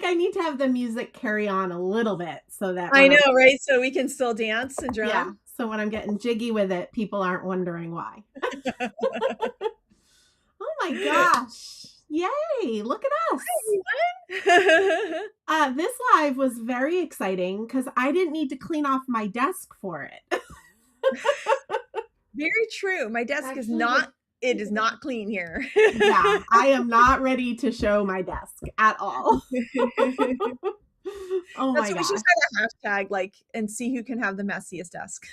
I need to have the music carry on a little bit so that I know, right? So we can still dance and yeah, drum. so when I'm getting jiggy with it, people aren't wondering why. Oh my gosh. Yay, look at us. This live was very exciting because I didn't need to clean off my desk for it. Very true. My desk is not clean here. Yeah, I am not ready to show my desk at all. Oh That's my what we should gosh. start a hashtag, like, and see who can have the messiest desk.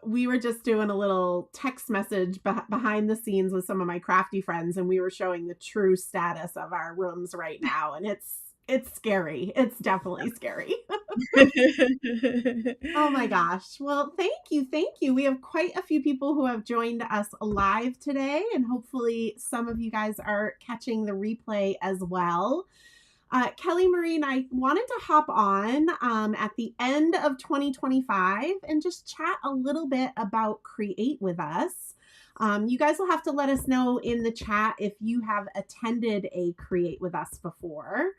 We were just doing a little text message behind the scenes with some of my crafty friends, and we were showing the true status of our rooms right now, and it's scary. It's definitely scary. Oh my gosh. Well, thank you. Thank you. We have quite a few people who have joined us live today, and hopefully some of you guys are catching the replay as well. Kelly Marie and I wanted to hop on at the end of 2025 and just chat a little bit about Create With Us. You guys will have to let us know in the chat if you have attended a Create With Us before.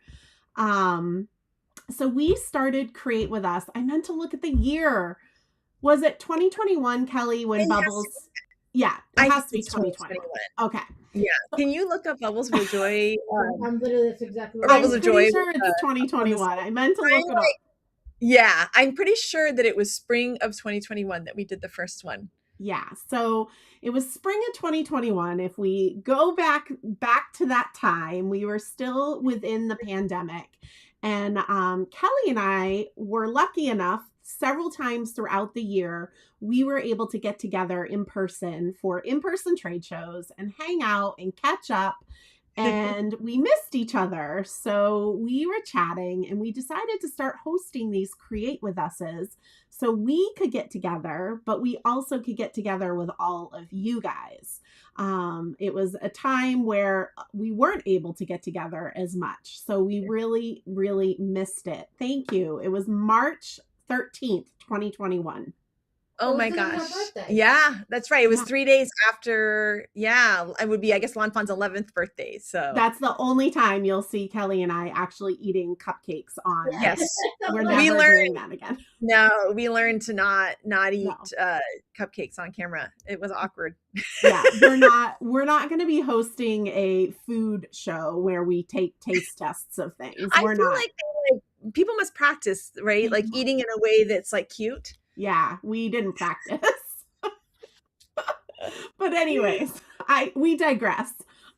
So we started Create With Us. I meant to look at the year. Was it 2021, Kelly, when Bubbles? Yeah, it has to be 2021. Okay. Yeah. Can you look up Bubbles for Joy? I'm literally, that's exactly what I'm pretty sure it's 2021. I meant to look it up. Yeah, I'm pretty sure that it was spring of 2021 that we did the first one. Yeah, so it was spring of 2021. If we go back to that time, we were still within the pandemic. And Kelly and I were lucky enough several times throughout the year, we were able to get together in person for in-person trade shows and hang out and catch up. And we missed each other. So we were chatting and we decided to start hosting these Create With Us's so we could get together, but we also could get together with all of you guys. It was a time where we weren't able to get together as much. So we really, really missed it. Thank you. It was March 13th, 2021. Oh my gosh. Yeah, that's right. It was 3 days after, it would be, I guess, Fawn's 11th birthday. So that's the only time you'll see Kelly and I actually eating cupcakes on. Yes. We're never doing that again. No, we learned to not eat cupcakes on camera. It was awkward. Yeah, we're not going to be hosting a food show where we take taste tests of things. I feel like people must practice, right? Like eating in a way that's like cute. Yeah, we didn't practice. But anyways, we digress.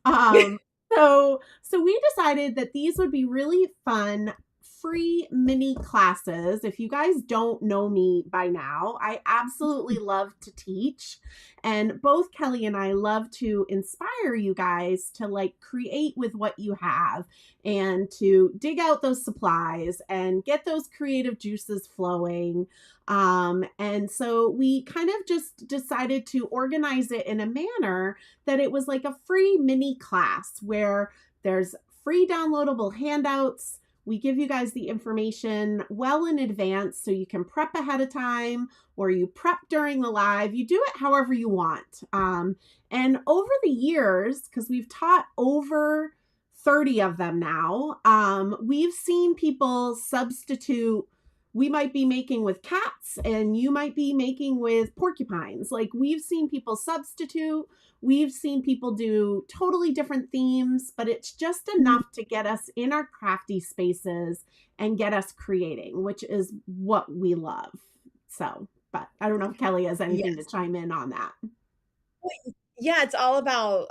So we decided that these would be really fun, free mini classes. If you guys don't know me by now, I absolutely love to teach. And both Kelly and I love to inspire you guys to like create with what you have and to dig out those supplies and get those creative juices flowing. And so we kind of just decided to organize it in a manner that it was like a free mini class where there's free downloadable handouts. We give you guys the information well in advance so you can prep ahead of time or you prep during the live. You do it however you want. And over the years, because we've taught over 30 of them now, we've seen people substitute. We might be making with cats and you might be making with porcupines. Like we've seen people substitute. We've seen people do totally different themes, but it's just enough to get us in our crafty spaces and get us creating, which is what we love. So, but I don't know if Kelly has anything to chime in on that. Yeah, it's all about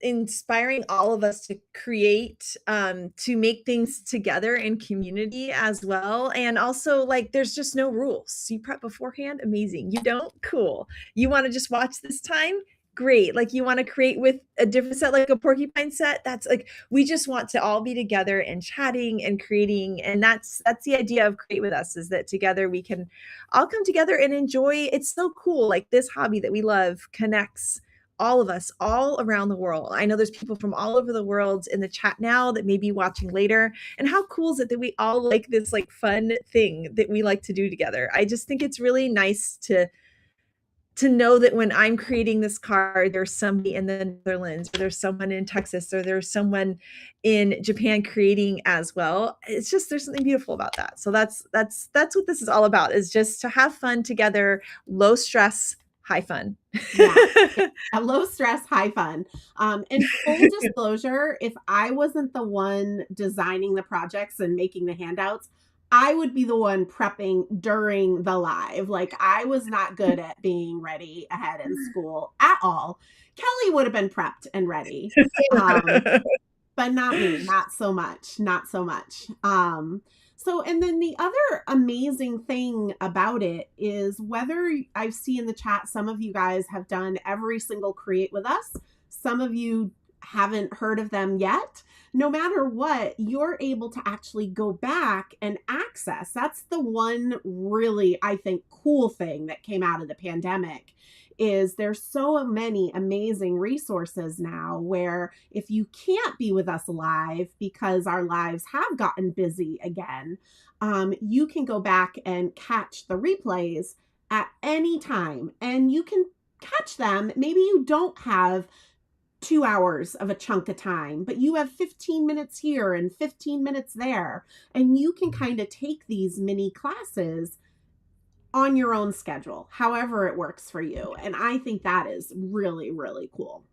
inspiring all of us to create, to make things together in community as well. And also, like, there's just no rules. You prep beforehand, amazing. You don't, cool. You want to just watch this time, great. Like, you want to create with a different set, like a porcupine set, that's like, we just want to all be together and chatting and creating. And that's the idea of Create With Us, is that together we can all come together and enjoy. It's so cool. Like, this hobby that we love connects all of us all around the world. I know there's people from all over the world in the chat now that may be watching later. And how cool is it that we all like this like fun thing that we like to do together? I just think it's really nice to to know that when I'm creating this card, there's somebody in the Netherlands, or there's someone in Texas, or there's someone in Japan creating as well. It's just, there's something beautiful about that. So that's what this is all about, is just to have fun together, low stress, high fun. Yeah. A low stress, high fun. And full disclosure, if I wasn't the one designing the projects and making the handouts, I would be the one prepping during the live. Like, I was not good at being ready ahead in school at all. Kelly would have been prepped and ready. But not me, not so much, not so much. So, and then the other amazing thing about it is, whether I see in the chat, some of you guys have done every single Create with Us, some of you haven't heard of them yet. No matter what, you're able to actually go back and access. That's the one really, I think, cool thing that came out of the pandemic, is there's so many amazing resources now where if you can't be with us live because our lives have gotten busy again, you can go back and catch the replays at any time, and you can catch them. Maybe you don't have 2 hours of a chunk of time, but you have 15 minutes here and 15 minutes there, and you can kind of take these mini classes on your own schedule, however it works for you. And I think that is really, really cool.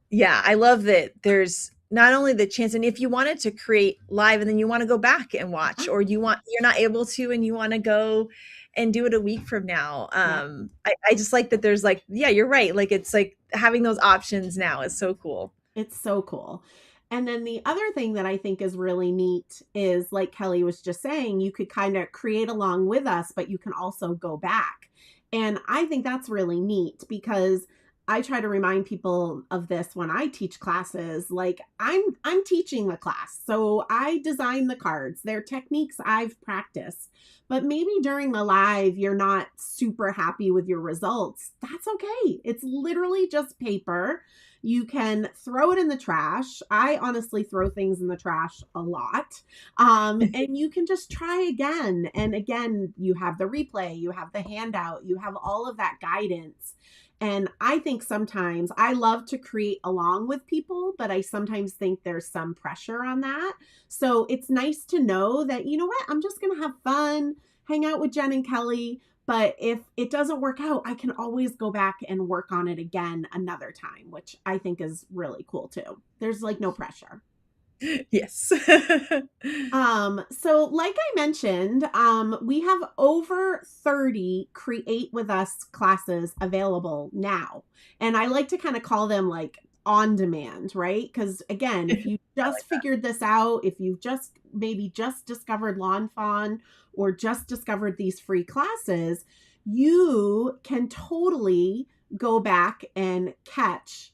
Yeah, I love that there's not only the chance, and if you wanted to create live and then you want to go back and watch, or you're not able to and you want to go and do it a week from now. I just like that there's like, yeah, you're right. Like, it's like having those options now is so cool. It's so cool. And then the other thing that I think is really neat is, like Kelly was just saying, you could kind of create along with us, but you can also go back. And I think that's really neat, because I try to remind people of this when I teach classes. Like, I'm teaching the class, so I design the cards. They're techniques I've practiced. But maybe during the live, you're not super happy with your results. That's okay. It's literally just paper. You can throw it in the trash. I honestly throw things in the trash a lot. And you can just try again. And again, you have the replay, you have the handout, you have all of that guidance. And I think sometimes I love to create along with people, but I sometimes think there's some pressure on that. So it's nice to know that, you know what, I'm just going to have fun, hang out with Jenn and Kelly. But if it doesn't work out, I can always go back and work on it again another time, which I think is really cool too. There's like no pressure. Yes. So like I mentioned, we have over 30 Create with Us classes available now. And I like to kind of call them like on demand, right? Because again, if you just figured this out, if you've maybe just discovered Lawn Fawn, or just discovered these free classes, you can totally go back and catch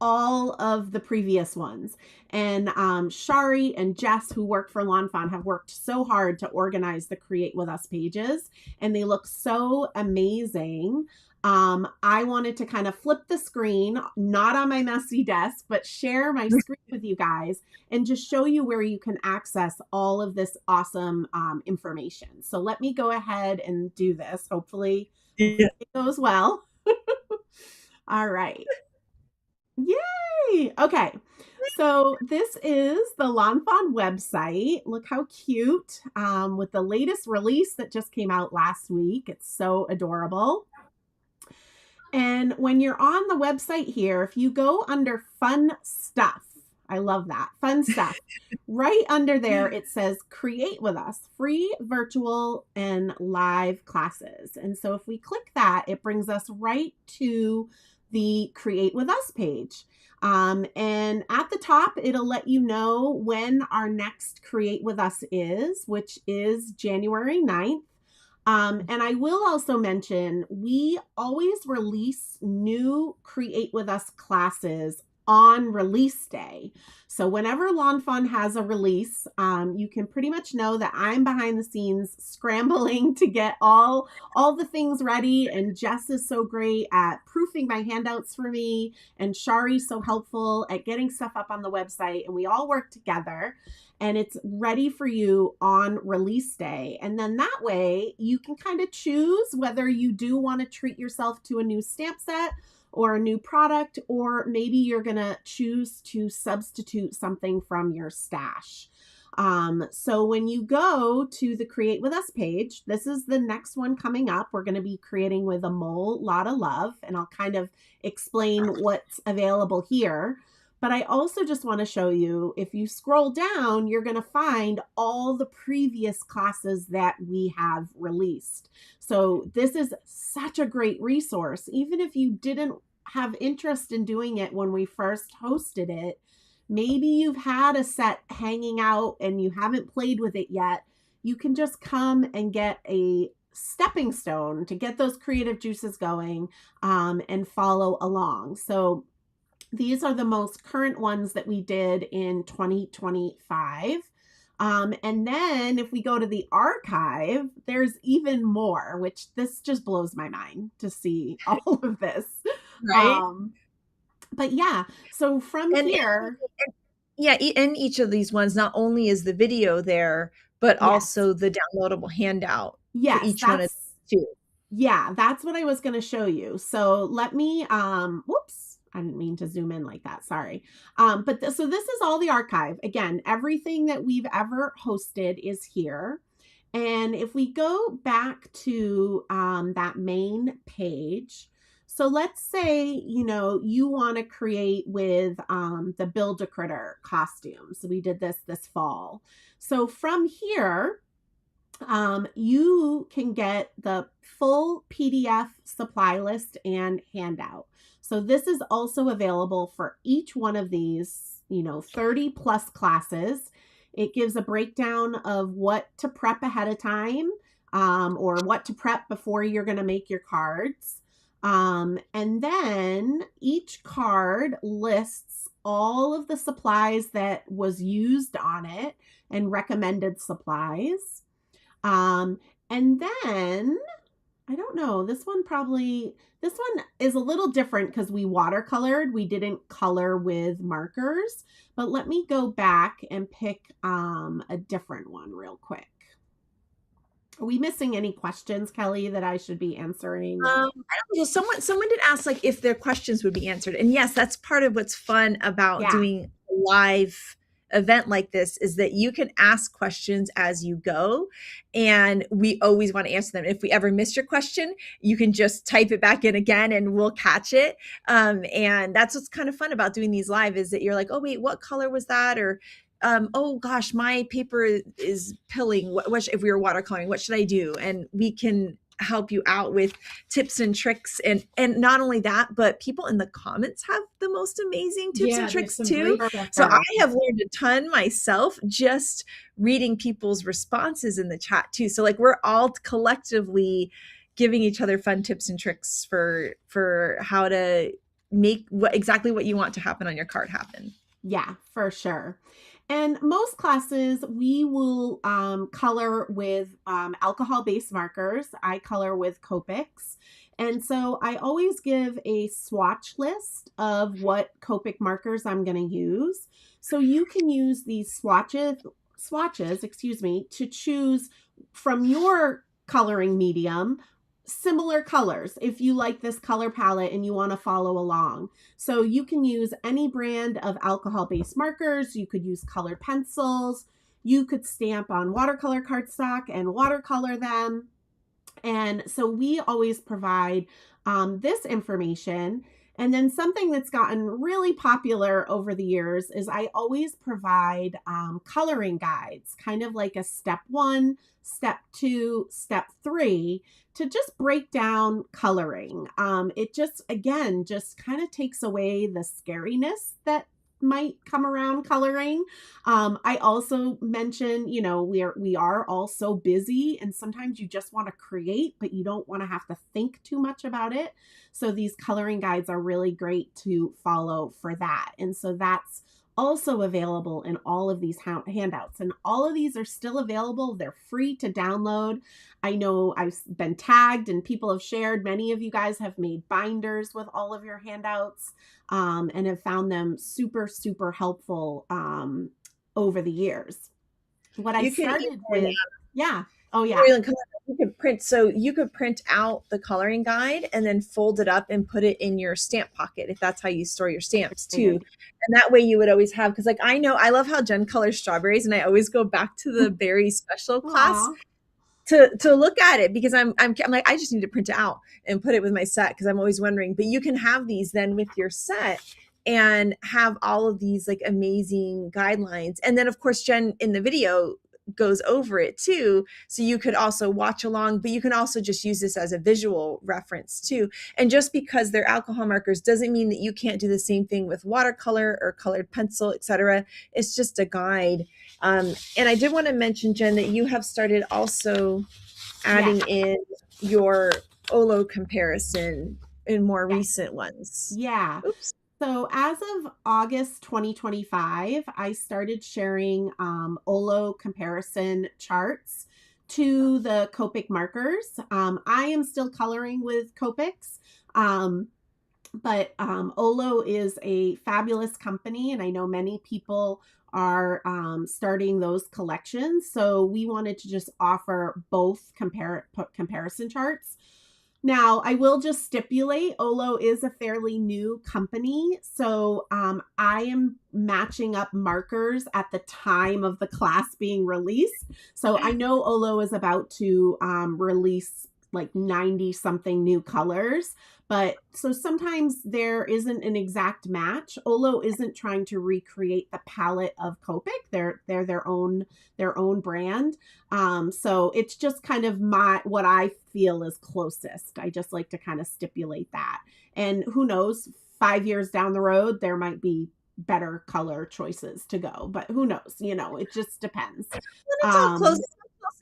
all of the previous ones. And Shari and Jess, who work for Lawn Fawn, have worked so hard to organize the Create with Us pages, and they look so amazing. I wanted to kind of flip the screen, not on my messy desk, but share my screen with you guys and just show you where you can access all of this awesome information. So let me go ahead and do this. Hopefully it goes well. All right. Yay! Okay. So this is the Lawn Fawn website. Look how cute, with the latest release that just came out last week. It's so adorable. And when you're on the website here, if you go under fun stuff, I love that, fun stuff, right under there, it says Create with Us, free virtual and live classes. And so if we click that, it brings us right to the Create with Us page. And at the top, it'll let you know when our next Create with Us is, which is January 9th. And I will also mention, we always release new Create with Us classes on release day. So whenever Lawn Fawn has a release, you can pretty much know that I'm behind the scenes scrambling to get all the things ready. And Jess is so great at proofing my handouts for me. And Shari's so helpful at getting stuff up on the website. And we all work together. and it's ready for you on release day. And then that way you can kind of choose whether you do want to treat yourself to a new stamp set or a new product, or maybe you're going to choose to substitute something from your stash. So when you go to the Create With Us page, this is the next one coming up. We're going to be creating with a mole lot of love, and I'll kind of explain what's available here. But I also just want to show you, if you scroll down, you're going to find all the previous classes that we have released. So this is such a great resource. Even if you didn't have interest in doing it when we first hosted it, maybe you've had a set hanging out and you haven't played with it yet, you can just come and get a stepping stone to get those creative juices going, and follow along. So these are the most current ones that we did in 2025. And then if we go to the archive, there's even more, which this just blows my mind to see all of this. Right. But yeah, so from here. Yeah, in each of these ones, not only is the video there, but Yes. also the downloadable handout for Yes, each one of these too. yeah, that's what I was going to show you. So let me, whoops, I didn't mean to zoom in like that. Sorry. So this is all the archive. Again, everything that we've ever hosted is here. And if we go back to that main page, so let's say, you want to create with the Build-A-Critter costume. So we did this fall. So from here, you can get the full PDF supply list and handout. So this is also available for each one of these, 30 plus classes. It gives a breakdown of what to prep ahead of time, or what to prep before you're going to make your cards. And then each card lists all of the supplies that was used on it and recommended supplies. And then, I don't know, this one is a little different because we watercolored. We didn't color with markers, but let me go back and pick a different one real quick. Are we missing any questions, Kelly, that I should be answering? I don't know. Someone did ask like if their questions would be answered. And yes, that's part of what's fun about doing a live event like this, is that you can ask questions as you go, and we always want to answer them. If we ever miss your question, you can just type it back in again and we'll catch it. And that's what's kind of fun about doing these live, is that you're like, oh wait, what color was that? Or oh gosh, my paper is pilling. What if we were watercoloring, what should I do? And we can help you out with tips and tricks. And not only that, but people in the comments have the most amazing tips and tricks too. So I have learned a ton myself just reading people's responses in the chat too. So like we're all collectively giving each other fun tips and tricks for how to make exactly what you want to happen on your card happen. Yeah, for sure. And most classes, we will color with alcohol-based markers. I color with Copics. And so I always give a swatch list of what Copic markers I'm going to use. So you can use these swatches, to choose from your coloring medium similar colors if you like this color palette and you want to follow along. So you can use any brand of alcohol-based markers. You could use colored pencils. You could stamp on watercolor cardstock and watercolor them. And so we always provide this information. And then something that's gotten really popular over the years is I always provide coloring guides, kind of like a step 1, step 2, step 3, to just break down coloring. It just kind of takes away the scariness that might come around coloring. I also mentioned, we are all so busy, and sometimes you just want to create, but you don't want to have to think too much about it. So these coloring guides are really great to follow for that. And so that's also available in all of these handouts, and all of these are still available. They're free to download. I know I've been tagged and people have shared. Many of you guys have made binders with all of your handouts, and have found them super, super helpful over the years. what I You can started with, yeah. Oh yeah. you could print, so you could print out the coloring guide and then fold it up and put it in your stamp pocket if that's how you store your stamps too. And that way you would always have, because like I know I love how Jen colors strawberries, and I always go back to the berry special class Aw. to look at it, because I'm like, I just need to print it out and put it with my set, because I'm always wondering. But you can have these then with your set and have all of these like amazing guidelines. And then of course Jen in the video goes over it too, so you could also watch along, but you can also just use this as a visual reference too. And just because they're alcohol markers doesn't mean that you can't do the same thing with watercolor or colored pencil, etc. It's just a guide. And I did want to mention, Jen, that you have started also adding in your Olo comparison in more recent ones. Yeah. Oops. So as of August 2025, I started sharing Olo comparison charts to the Copic markers. I am still coloring with Copics, but Olo is a fabulous company, and I know many people are starting those collections. So we wanted to just offer both comparison charts. Now, I will just stipulate, Olo is a fairly new company, so I am matching up markers at the time of the class being released. So I know Olo is about to release like 90 something new colors, but so sometimes there isn't an exact match. Olo isn't trying to recreate the palette of Copic. They're their own brand. So it's just kind of what I feel is closest. I just like to kind of stipulate that. And who knows, 5 years down the road, there might be better color choices to go, but who knows, it just depends. When it's all close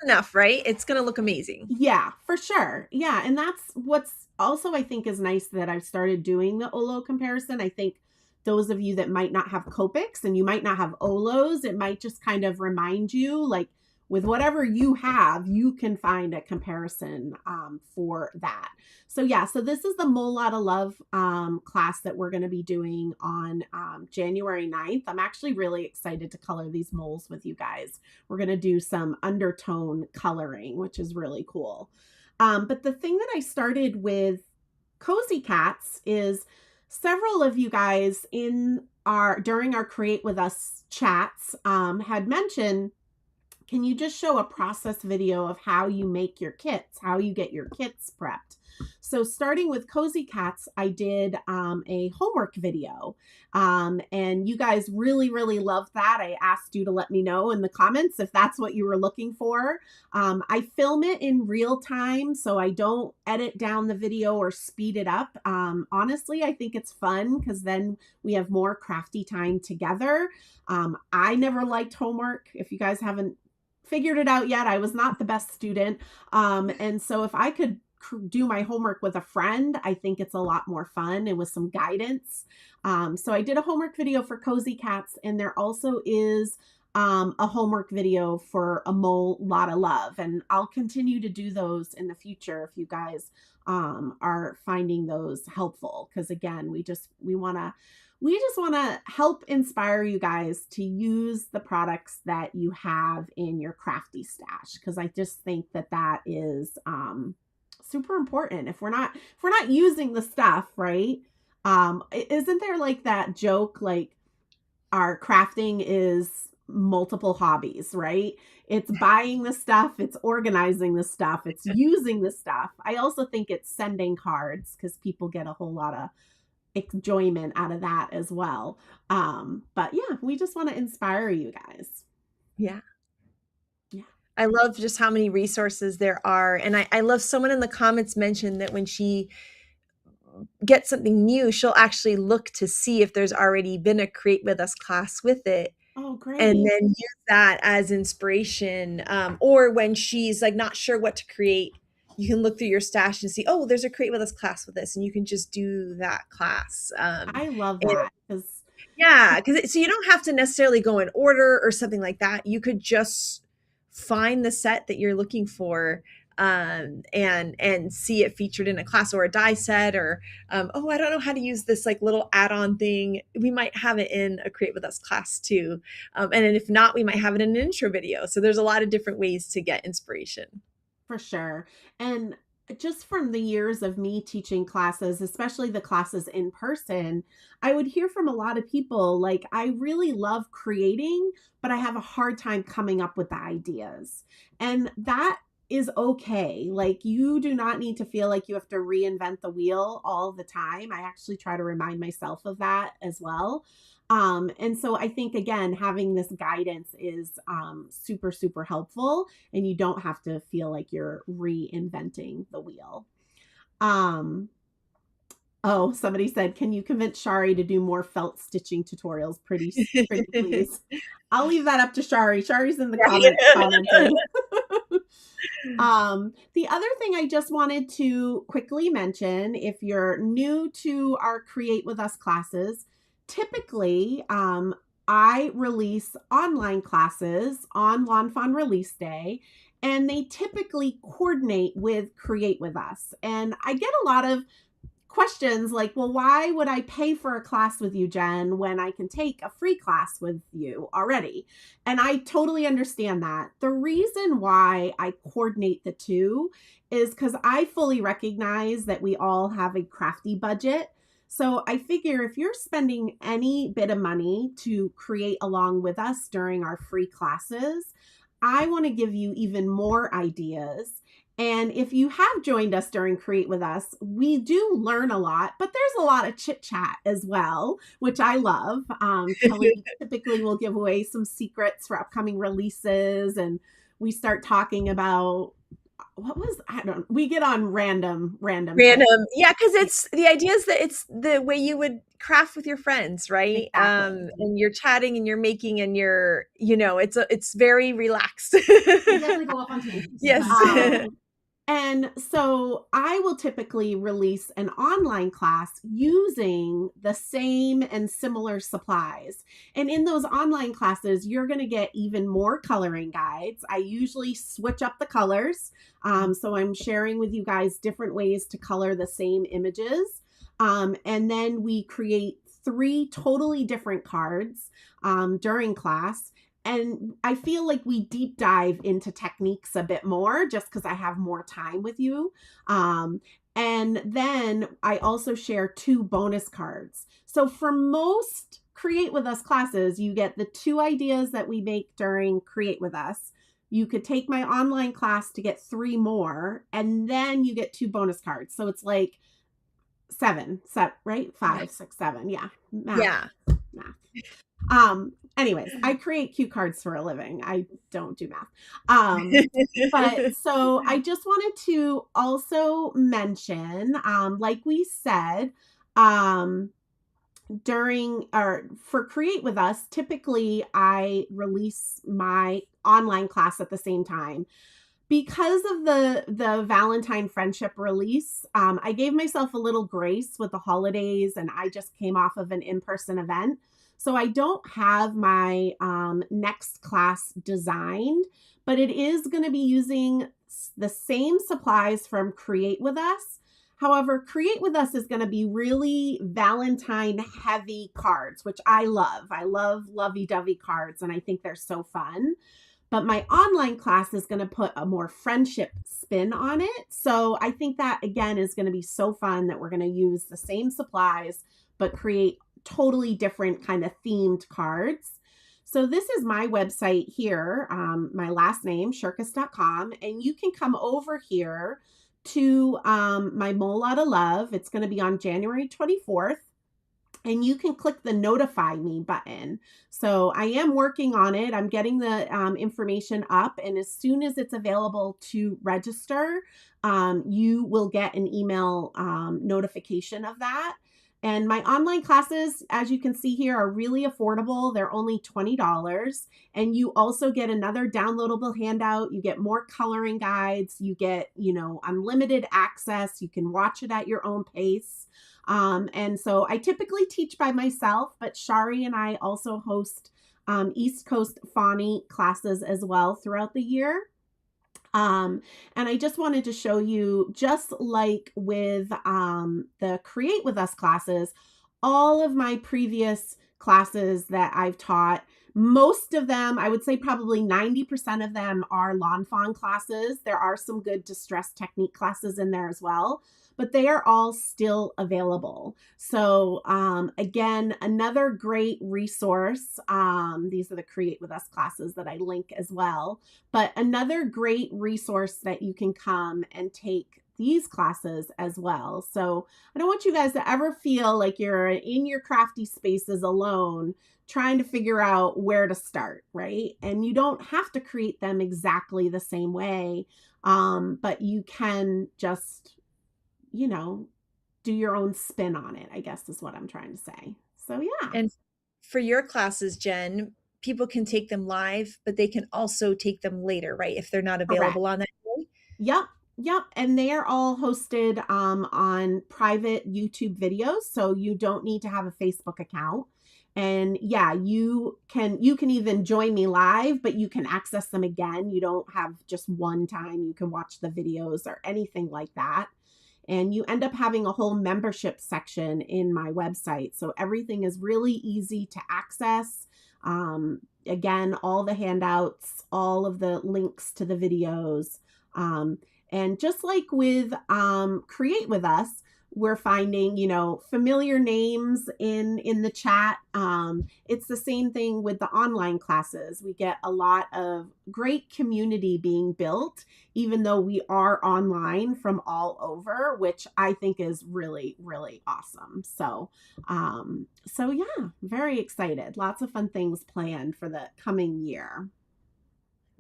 enough, right? It's going to look amazing. Yeah, for sure. Yeah. And that's what's also, I think, is nice that I've started doing the Olo comparison. I think those of you that might not have Copics and you might not have Olos, it might just kind of remind you, like, with whatever you have, you can find a comparison for that. So yeah, so this is the Mole Lotta Love class that we're going to be doing on January 9th. I'm actually really excited to color these moles with you guys. We're going to do some undertone coloring, which is really cool. But the thing that I started with Cozy Cats is several of you guys during our Create With Us chats had mentioned, can you just show a process video of how you make your kits, how you get your kits prepped? So starting with Cozy Cats, I did a homework video, and you guys really, really loved that. I asked you to let me know in the comments if that's what you were looking for. I film it in real time, so I don't edit down the video or speed it up. Honestly, I think it's fun because then we have more crafty time together. I never liked homework. If you guys haven't figured it out yet, I was not the best student. And so if I could do my homework with a friend, I think it's a lot more fun and with some guidance. So I did a homework video for Cozy Cats, and there also is a homework video for a Mole Lotta Love. And I'll continue to do those in the future if you guys are finding those helpful. Because again, we just want to help inspire you guys to use the products that you have in your crafty stash, because I just think that is super important. If we're not using the stuff, right? Isn't there like that joke, like our crafting is multiple hobbies, right? It's buying the stuff, it's organizing the stuff, it's using the stuff. I also think it's sending cards, because people get a whole lot of enjoyment out of that as well. But yeah, we just want to inspire you guys. Yeah. I love just how many resources there are. And I love someone in the comments mentioned that when she gets something new, she'll actually look to see if there's already been a Create With Us class with it. Oh, great. And then use that as inspiration. Or when she's like not sure what to create, you can look through your stash and see, oh, there's a Create With Us class with this, and you can just do that class. I love that. Because so you don't have to necessarily go in order or something like that. You could just find the set that you're looking for, and see it featured in a class or a die set, or oh, I don't know how to use this like little add-on thing. We might have it in a Create With Us class too. And then if not, we might have it in an intro video. So there's a lot of different ways to get inspiration. For sure. And just from the years of me teaching classes, especially the classes in person, I would hear from a lot of people like, I really love creating, but I have a hard time coming up with the ideas. And that is okay. Like, you do not need to feel like you have to reinvent the wheel all the time. I actually try to remind myself of that as well. And so I think, again, having this guidance is super, super helpful, and you don't have to feel like you're reinventing the wheel. Oh, somebody said, can you convince Shari to do more felt stitching tutorials? Pretty please. I'll leave that up to Shari. Shari's in the comments commenting. The other thing I just wanted to quickly mention, if you're new to our Create With Us classes, typically, I release online classes on Lawn Fawn Release Day, and they typically coordinate with Create With Us. And I get a lot of questions like, well, why would I pay for a class with you, Jen, when I can take a free class with you already? And I totally understand that. The reason why I coordinate the two is because I fully recognize that we all have a crafty budget. So I figure if you're spending any bit of money to create along with us during our free classes, I want to give you even more ideas. And if you have joined us during Create With Us, we do learn a lot, but there's a lot of chit chat as well, which I love. Kelly typically will give away some secrets for upcoming releases, and we start talking about we get on random yeah, because it's the idea is that it's the way you would craft with your friends, right? Exactly. And you're chatting and you're making and you're, it's very relaxed. Definitely go off on tangents. Yes. And so I will typically release an online class using the same and similar supplies. And in those online classes, you're going to get even more coloring guides. I usually switch up the colors. So I'm sharing with you guys different ways to color the same images. And then we create 3 totally different cards during class. And I feel like we deep dive into techniques a bit more just because I have more time with you. And then I also share 2 bonus cards. So for most Create With Us classes, you get the 2 ideas that we make during Create With Us. You could take my online class to get 3 more, and then you get 2 bonus cards. So it's like 7, right? 5, 6, 7. Yeah. Math. Anyways, I create cue cards for a living. I don't do math. But so I just wanted to also mention, like we said, for Create With Us, typically I release my online class at the same time. Because of the Valentine friendship release, I gave myself a little grace with the holidays, and I just came off of an in-person event. So I don't have my next class designed, but it is going to be using the same supplies from Create With Us. However, Create With Us is going to be really Valentine heavy cards, which I love. I love lovey-dovey cards, and I think they're so fun. But my online class is going to put a more friendship spin on it. So I think that, again, is going to be so fun that we're going to use the same supplies, but create totally different kind of themed cards. So this is my website here, my last name, shirkus.com, and you can come over here to my Mole Lotta Love. It's going to be on January 24th, and you can click the Notify Me button. So I am working on it. I'm getting the information up, and as soon as it's available to register, you will get an email notification of that. And my online classes, as you can see here, are really affordable. They're only $20. And you also get another downloadable handout. You get more coloring guides. You get, unlimited access. You can watch it at your own pace. And so I typically teach by myself, but Shari and I also host East Coast Fawny classes as well throughout the year. And I just wanted to show you, just like with the Create With Us classes, all of my previous classes that I've taught, most of them, I would say probably 90% of them are lawn fawn classes. There are some good distress technique classes in there as well, but they are all still available. So again, another great resource. These are the Create With Us classes that I link as well. But another great resource that you can come and take these classes as well. So I don't want you guys to ever feel like you're in your crafty spaces alone trying to figure out where to start, right? And you don't have to create them exactly the same way, but you can just, you know, do your own spin on it, I guess is what I'm trying to say. So yeah. And for your classes, Jen, people can take them live, but they can also take them later, right? If they're not Correct. available on that day. Yep. Yep. And they are all hosted on private YouTube videos. So you don't need to have a Facebook account. And yeah, you can even join me live, but you can access them again. You don't have just one time you can watch the videos or anything like that. And you end up having a whole membership section in my website. So everything is really easy to access. Again, all the handouts, all of the links to the videos. And just like with Create With Us, we're finding, you know, familiar names in the chat. It's the same thing with the online classes. We get a lot of great community being built, even though we are online from all over, which I think is really, really awesome. So, so yeah, very excited. Lots of fun things planned for the coming year.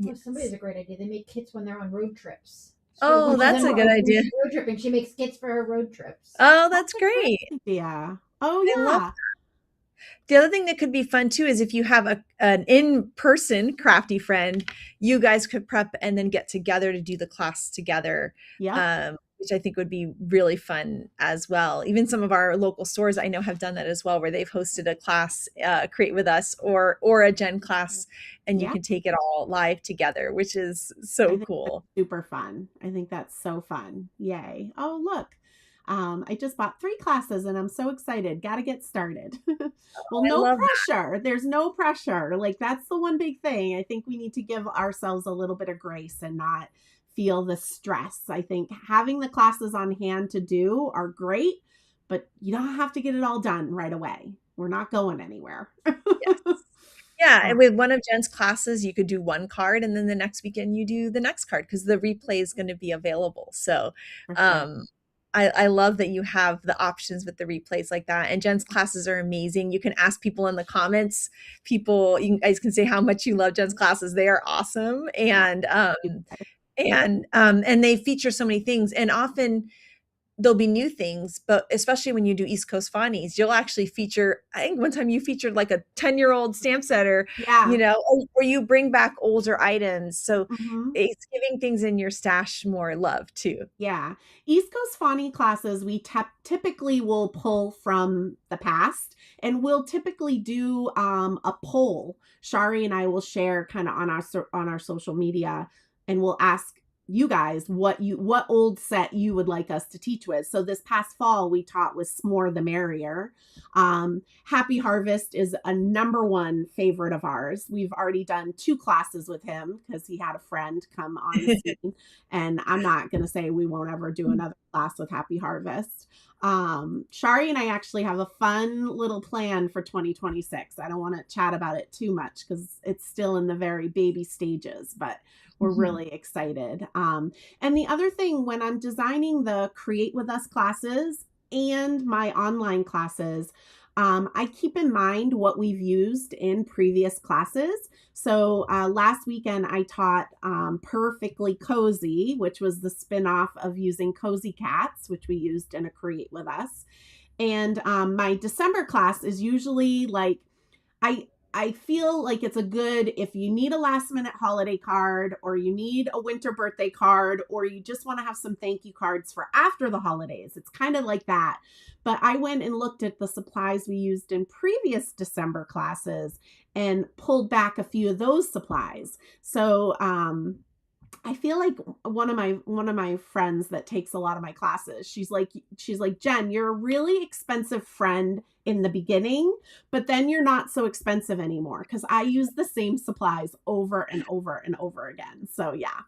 Oh, somebody has a great idea. They make kits when they're on road trips. Oh, that's a good idea. Road tripping. She makes kits for her road trips. Oh, that's great. Yeah. Oh, I love yeah. that. The other thing that could be fun too is if you have an in-person crafty friend, you guys could prep and then get together to do the class together. Yeah. Which I think would be really fun as well. Even some of our local stores I know have done that as well, where they've hosted a class, Create With Us or a Jen class, and you can take it all live together, which is so cool. Super fun. I think that's so fun. Yay. Oh, look. I just bought 3 classes and I'm so excited. Got to get started. Well, no pressure. There's no pressure. Like, that's the one big thing. I think we need to give ourselves a little bit of grace and not feel the stress. I think having the classes on hand to do are great, but you don't have to get it all done right away. We're not going anywhere. Yes. Yeah, and with one of Jen's classes, you could do one card, and then the next weekend you do the next card because the replay is going to be available. So, I love that you have the options with the replays like that. And Jen's classes are amazing. You can ask people in the comments. You guys can say how much you love Jen's classes. They are awesome, and they feature so many things, and often there'll be new things, but especially when you do East Coast Fawnies, you'll actually feature, I think one time you featured like a 10-year-old stamp setter, you know, or you bring back older items. So it's giving things in your stash more love too. Yeah. East Coast Fawny classes, we typically will pull from the past, and we'll typically do a poll. Shari and I will share kind of on our social media, and we'll ask you guys what old set you would like us to teach with. So this past fall we taught with S'more the Merrier. Happy Harvest is a #1 favorite of ours. We've already done 2 classes with him because he had a friend come on the scene, and I'm not going to say we won't ever do another class with Happy Harvest. Shari and I actually have a fun little plan for 2026. I don't want to chat about it too much because it's still in the very baby stages, but we're really excited. And the other thing, when I'm designing the Create With Us classes and my online classes, I keep in mind what we've used in previous classes. So last weekend I taught Perfectly Cozy, which was the spinoff of using Cozy Cats, which we used in a Create With Us. And my December class is usually like, I feel like it's a good, if you need a last minute holiday card, or you need a winter birthday card, or you just want to have some thank you cards for after the holidays. It's kind of like that. But I went and looked at the supplies we used in previous December classes and pulled back a few of those supplies. So I feel like one of my friends that takes a lot of my classes, she's like, Jen, you're a really expensive friend in the beginning, but then you're not so expensive anymore because I use the same supplies over and over and over again. So yeah.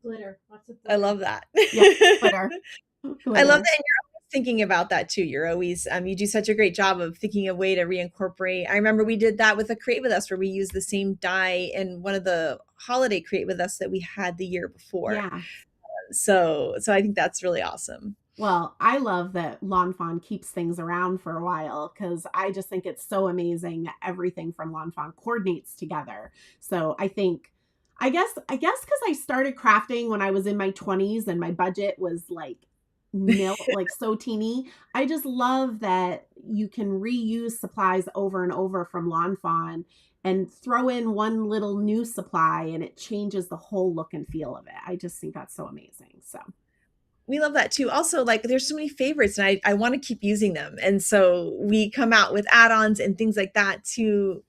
Glitter. Lots of I glitter. love that. Yeah. Glitter. I love that, and you're always thinking about that too. You're always you do such a great job of thinking a way to reincorporate. I remember we did that with a Create With Us where we used the same dye in one of the holiday Create With Us that we had the year before. Yeah. So I think that's really awesome. Well, I love that Lawn Fawn keeps things around for a while because I just think it's so amazing that everything from Lawn Fawn coordinates together. So I guess because I started crafting when I was in my 20s and my budget was like nil, like so teeny. I just love that you can reuse supplies over and over from Lawn Fawn and throw in one little new supply and it changes the whole look and feel of it. I just think that's so amazing. So We love that too. Also, like there's so many favorites and I want to keep using them. And so we come out with add-ons and things like that to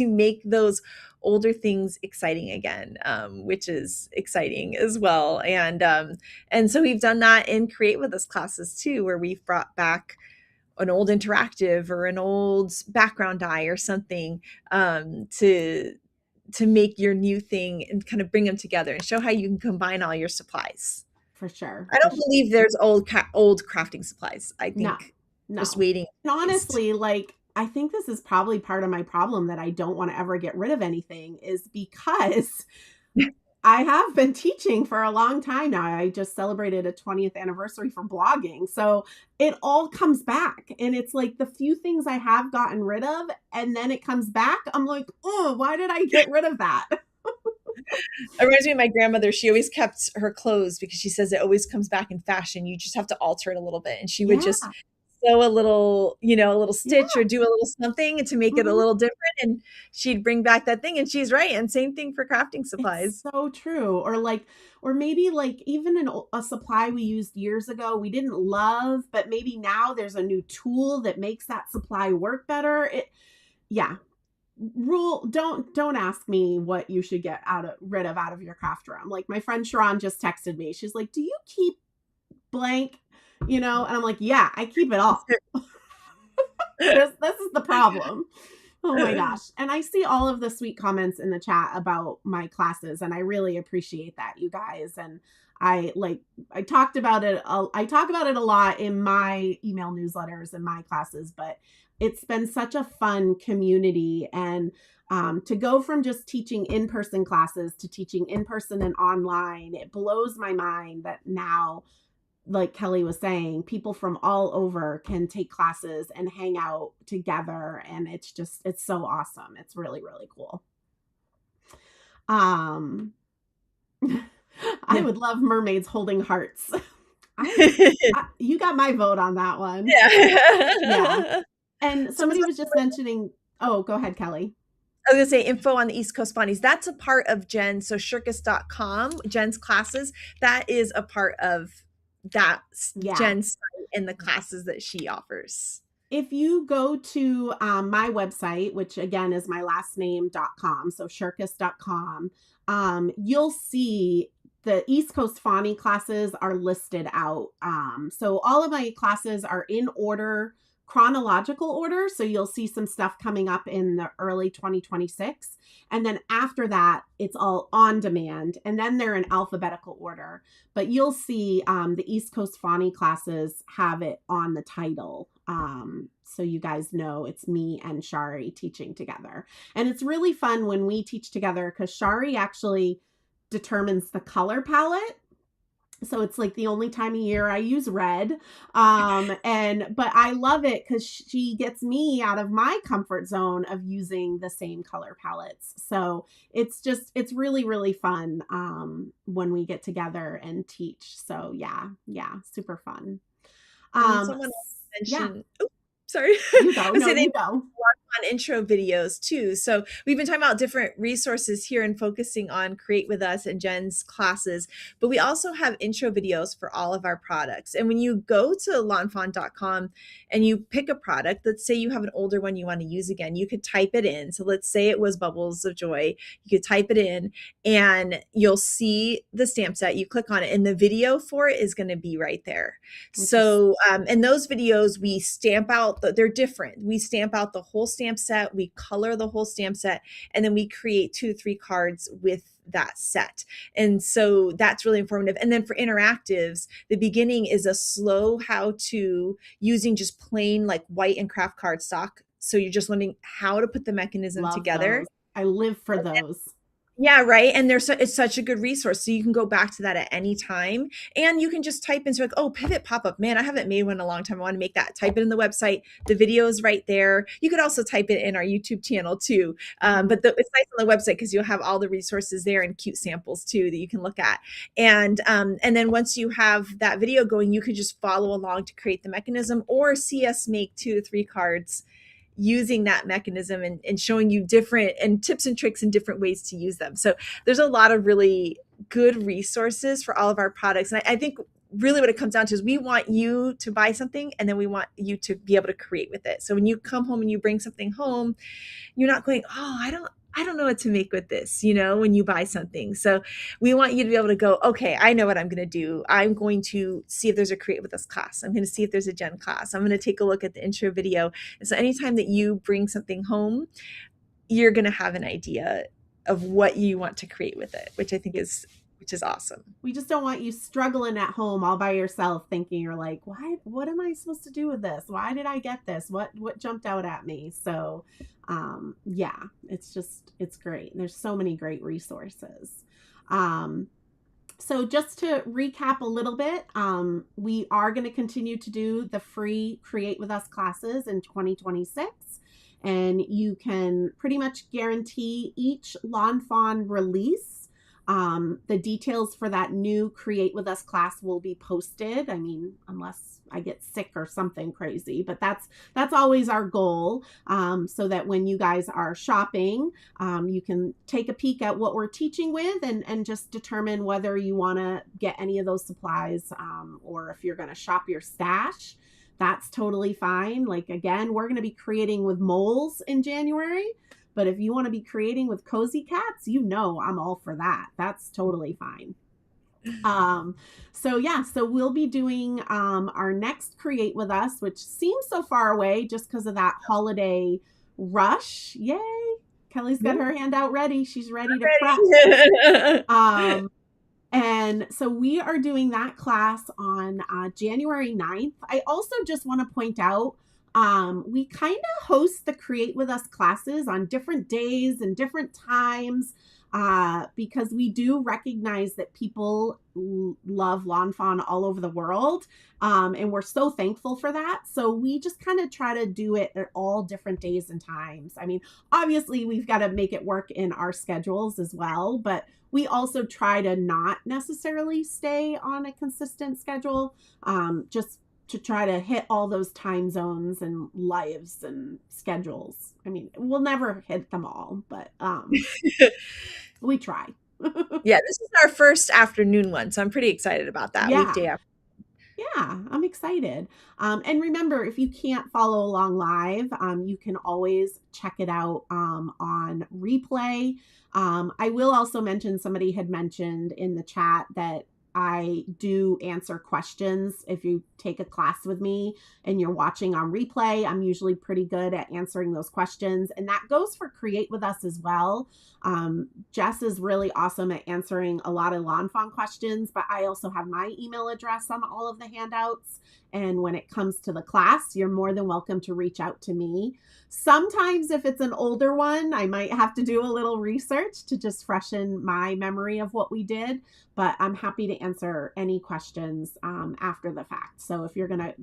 make those older things exciting again, which is exciting as well. And so we've done that in Create With Us classes too, where we've brought back an old interactive or an old background die or something to make your new thing and kind of bring them together and show how you can combine all your supplies. for sure. I don't believe there's old crafting supplies. I No, think no. just waiting. And honestly, like, I think this is probably part of my problem that I don't want to ever get rid of anything is because I have been teaching for a long time now. I just celebrated a 20th anniversary for blogging. So it all comes back. And it's like the few things I have gotten rid of, and then it comes back. I'm like, oh, why did I get rid of that? It reminds me of my grandmother. She always kept her clothes because she says it always comes back in fashion. You just have to alter it a little bit. And she would just sew a little, a little stitch or do a little something to make it a little different. And she'd bring back that thing. And she's right. And same thing for crafting supplies. It's so true. Or maybe like even a supply we used years ago, we didn't love, but maybe now there's a new tool that makes that supply work better. Don't ask me what you should get rid of out of your craft room. Like my friend Sharon just texted me. She's like, do you keep blank? And I'm like, yeah, I keep it all. This is the problem. Oh my gosh. And I see all of the sweet comments in the chat about my classes, and I really appreciate that, you guys. And I talk about it a lot in my email newsletters and my classes, but it's been such a fun community. And to go from just teaching in-person classes to teaching in-person and online, it blows my mind that now, like Kelly was saying, people from all over can take classes and hang out together. And it's so awesome. It's really, really cool. I would love mermaids holding hearts. You got my vote on that one. Yeah. And somebody was just mentioning, oh, go ahead, Kelly. I was going to say info on the East Coast Bonnies. That's a part of Jenn. So shirkus.com, Jenn's classes, that is a part of that Jenn's site and the classes that she offers. If you go to my website, which again is my last name.com, so shirkus.com, you'll see the East Coast Fawny classes are listed out. So all of my classes are in order, chronological order. So you'll see some stuff coming up in the early 2026. And then after that, it's all on demand. And then they're in alphabetical order. But you'll see the East Coast Fawny classes have it on the title. So you guys know it's me and Shari teaching together. And it's really fun when we teach together because Shari actually determines the color palette. So it's like the only time of year I use red. But I love it because she gets me out of my comfort zone of using the same color palettes. So it's really, really fun when we get together and teach. So yeah, super fun. Someone else mentioned, sorry. You go. on intro videos too. So we've been talking about different resources here and focusing on Create With Us and Jen's classes, but we also have intro videos for all of our products. And when you go to lawnfawn.com and you pick a product, let's say you have an older one you want to use again, you could type it in. So let's say it was Bubbles of Joy. You could type it in and you'll see the stamp set. You click on it and the video for it is going to be right there. So, and those videos we stamp out, they're different. We stamp out the whole stamp set, we color the whole stamp set, and then we create 2 to 3 cards with that set. And so that's really informative. And then for interactives, the beginning is a slow how to using just plain like white and craft cardstock. So you're just learning how to put the mechanism Love together. those. I live for those. Yeah, right. And it's such a good resource. So you can go back to that at any time. And you can just type in, so like, oh, pivot pop-up. Man, I haven't made one in a long time. I want to make that. Type it in the website. The video is right there. You could also type it in our YouTube channel too. But it's nice on the website because you'll have all the resources there and cute samples too that you can look at. And then once you have that video going, you could just follow along to create the mechanism or see us make 2 to 3 cards using that mechanism and showing you different and tips and tricks and different ways to use them. So there's a lot of really good resources for all of our products. And I think really what it comes down to is we want you to buy something and then we want you to be able to create with it. So when you come home and you bring something home, you're not going, oh, I don't know what to make with this, when you buy something. So we want you to be able to go, okay, I know what I'm going to do. I'm going to see if there's a Create With Us class. I'm going to see if there's a Jen class. I'm going to take a look at the intro video. And so anytime that you bring something home, you're going to have an idea of what you want to create with it, which I think is awesome. We just don't want you struggling at home all by yourself thinking you're like, what am I supposed to do with this? Why did I get this? What jumped out at me? So yeah, it's great. There's so many great resources. So just to recap a little bit, we are going to continue to do the free Create With Us classes in 2026. And you can pretty much guarantee each Lawn Fawn release. The details for that new Create With Us class will be posted. I mean, unless I get sick or something crazy, but that's always our goal. So that when you guys are shopping, you can take a peek at what we're teaching with and just determine whether you want to get any of those supplies, or if you're going to shop your stash. That's totally fine. Like, again, we're going to be creating with moles in January. But if you want to be creating with cozy cats, I'm all for that. That's totally fine. So we'll be doing our next Create With Us, which seems so far away just because of that holiday rush. Yay! Kelly's got her hand out ready. She's ready to prep. And so we are doing that class on January 9th. I also just want to point out, we kind of host the Create With Us classes on different days and different times, because we do recognize that people love Lawn Fawn all over the world. And we're so thankful for that. So we just kind of try to do it at all different days and times. I mean, obviously we've got to make it work in our schedules as well, but we also try to not necessarily stay on a consistent schedule, just to try to hit all those time zones and lives and schedules. I mean, we'll never hit them all, but we try. Yeah, this is our first afternoon one, so I'm pretty excited about that. Yeah. Weekday afternoon. Yeah, I'm excited. And remember, if you can't follow along live, you can always check it out on replay. I will also mention, somebody had mentioned in the chat that I do answer questions. If you take a class with me and you're watching on replay, I'm usually pretty good at answering those questions. And that goes for Create With Us as well. Jess is really awesome at answering a lot of Lawn Fawn questions, but I also have my email address on all of the handouts. And when it comes to the class, you're more than welcome to reach out to me. Sometimes if it's an older one, I might have to do a little research to just freshen my memory of what we did, but I'm happy to answer any questions after the fact. So if you're going to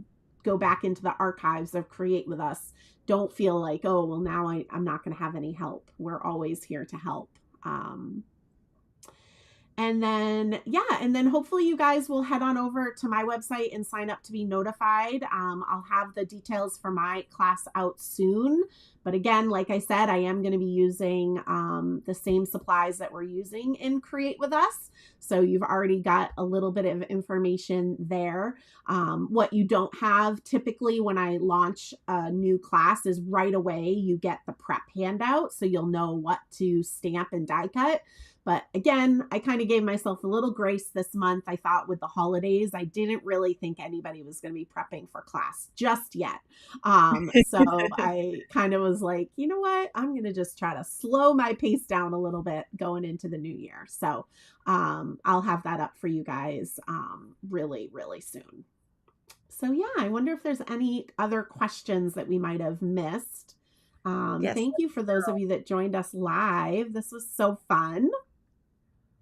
go back into the archives of Create With Us, don't feel like, oh, well, now I'm not going to have any help. We're always here to help. And then hopefully you guys will head on over to my website and sign up to be notified. I'll have the details for my class out soon, But again, like I said, I am going to be using the same supplies that we're using in Create With Us. So you've already got a little bit of information there. What you don't have typically when I launch a new class is right away you get the prep handout, so you'll know what to stamp and die cut. But again, I kind of gave myself a little grace this month. I thought with the holidays, I didn't really think anybody was going to be prepping for class just yet. So I kind of was like, you know what? I'm going to just try to slow my pace down a little bit going into the new year. So I'll have that up for you guys really, really soon. So yeah, I wonder if there's any other questions that we might have missed. Yes. Thank you for those of you that joined us live. This was so fun.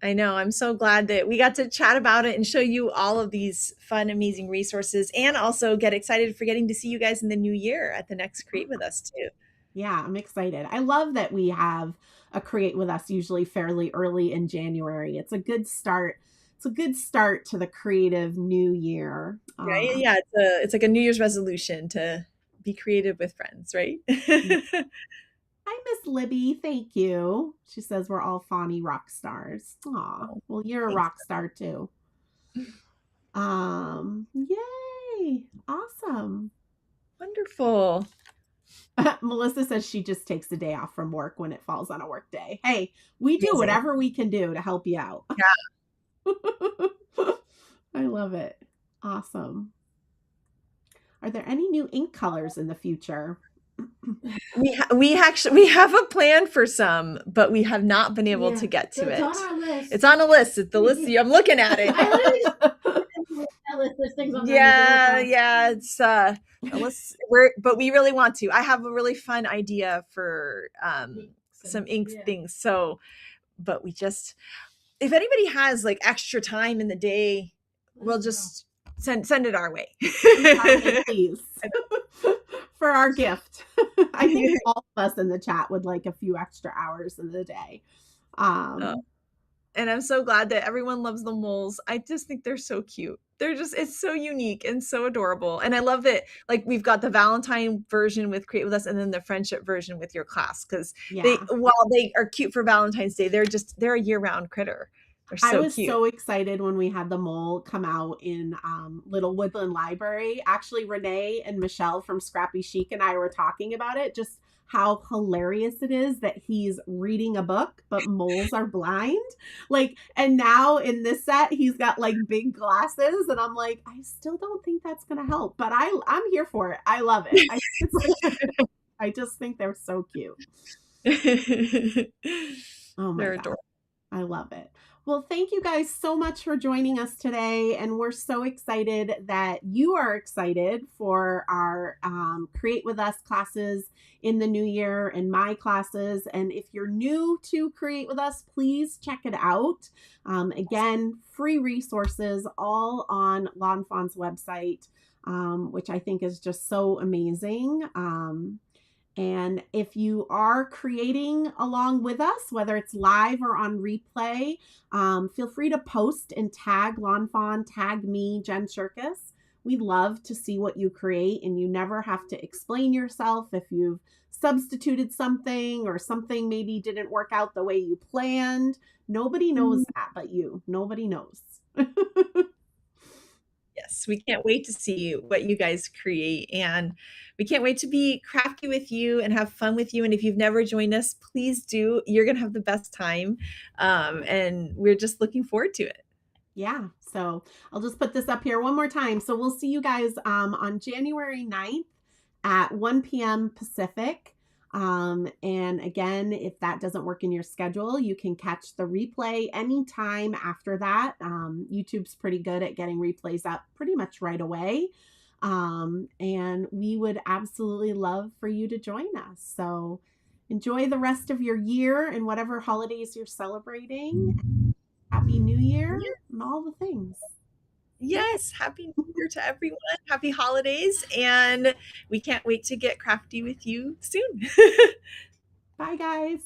I know. I'm so glad that we got to chat about it and show you all of these fun, amazing resources, and also get excited for getting to see you guys in the new year at the next Create With Us too. Yeah, I'm excited. I love that we have a Create With Us usually fairly early in January. It's a good start. It's a good start to the creative new year. Yeah. It's like a New Year's resolution to be creative with friends, right? Hi, Miss Libby. Thank you. She says we're all Fawny rock stars. Aw, well, you're a rock star too. Yay. Awesome. Wonderful. Melissa says she just takes a day off from work when it falls on a work day. Hey, we do whatever we can do to help you out. Yeah. I love it. Awesome. Are there any new ink colors in the future? We have a plan for some, but we have not been able to get to it. It's on our list. It's on a list. It's the list. I'm looking at it. Yeah. It's a list. But we really want to. I have a really fun idea for some ink things. So, but we just, if anybody has like extra time in the day, we'll just send it our way. Please. For our gift. I think all of us in the chat would like a few extra hours in the day. And I'm so glad that everyone loves the moles. I just think they're so cute. It's so unique and so adorable. And I love that, like, we've got the Valentine version with Create With Us and then the friendship version with your class. Because while they are cute for Valentine's Day, they're a year-round critter. I was so excited when we had the mole come out in Little Woodland Library. Actually, Renee and Michelle from Scrappy Chic and I were talking about it, just how hilarious it is that he's reading a book, but moles are blind. Like, and now in this set, he's got like big glasses, and I'm like, I still don't think that's going to help, but I'm here for it. I love it. I just think they're so cute. Oh my God. I love it. Well, thank you guys so much for joining us today. And we're so excited that you are excited for our Create With Us classes in the new year and my classes. And if you're new to Create With Us, please check it out. Again, free resources all on Lawn Fawn's website, which I think is just so amazing. And if you are creating along with us, whether it's live or on replay, feel free to post and tag Lawn Fawn, tag me, Jenn Shirkus. We'd love to see what you create, and you never have to explain yourself if you've substituted something or something maybe didn't work out the way you planned. Nobody knows that but you. Nobody knows. Yes, we can't wait to see what you guys create, and we can't wait to be crafty with you and have fun with you. And if you've never joined us, please do. You're going to have the best time, and we're just looking forward to it. Yeah, so I'll just put this up here one more time. So we'll see you guys on January 9th at 1 p.m. Pacific. And again, if that doesn't work in your schedule, you can catch the replay anytime after that. YouTube's pretty good at getting replays up pretty much right away. And we would absolutely love for you to join us. So enjoy the rest of your year and whatever holidays you're celebrating. Happy New Year and all the things. Yes, Happy New Year to everyone. Happy holidays. And we can't wait to get crafty with you soon. Bye, guys.